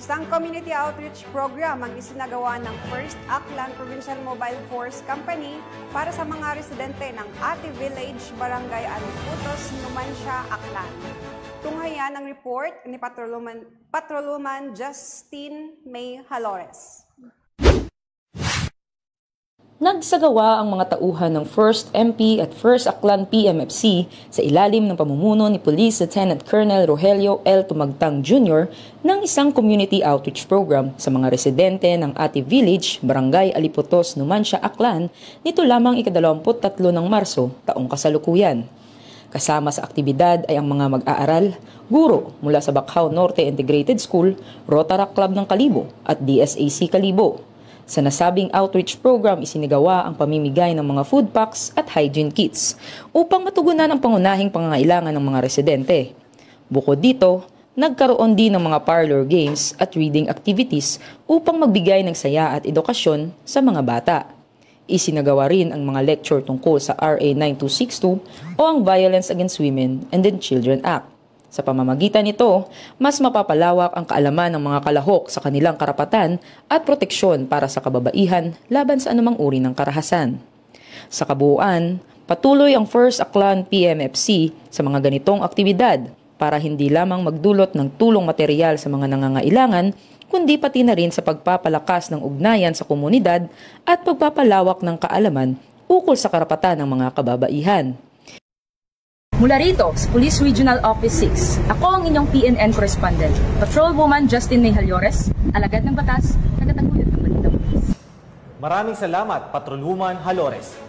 Isang community outreach program ang isinagawa ng First Aklan Provincial Mobile Force Company para sa mga residente ng Ati Village, Barangay Aliputos, Numancia, Aklan. Tunghayan ang report ni Patrolwoman Justine May Halores. Nagsagawa ang mga tauhan ng 1st MP at 1st Aklan PMFC sa ilalim ng pamumuno ni Police Lieutenant Colonel Rogelio L. Tumagtang Jr. ng isang community outreach program sa mga residente ng Ati Village, Barangay Aliputos, Numancia, Aklan nito lamang ika-23 ng Marso, taong kasalukuyan. Kasama sa aktibidad ay ang mga mag-aaral, guro mula sa Bacau Norte Integrated School, Rotaract Club ng Kalibo at DSAC Kalibo. Sa nasabing outreach program, isinigawa ang pamimigay ng mga food packs at hygiene kits upang matugunan ang pangunahing pangangailangan ng mga residente. Bukod dito, nagkaroon din ng mga parlor games at reading activities upang magbigay ng saya at edukasyon sa mga bata. Isinagawa rin ang mga lecture tungkol sa RA 9262 o ang Violence Against Women and Children Act. Sa pamamagitan nito, mas mapapalawak ang kaalaman ng mga kalahok sa kanilang karapatan at proteksyon para sa kababaihan laban sa anumang uri ng karahasan. Sa kabuuan, patuloy ang First Aklan PMFC sa mga ganitong aktibidad para hindi lamang magdulot ng tulong material sa mga nangangailangan, kundi pati na rin sa pagpapalakas ng ugnayan sa komunidad at pagpapalawak ng kaalaman ukol sa karapatan ng mga kababaihan. Mula rito, sa Police Regional Office 6, ako ang inyong PNN correspondent, Patrolwoman Justine May Halores, alagad ng batas, tagataguyod ng balitang pulis. Maraming salamat, Patrolwoman Halores.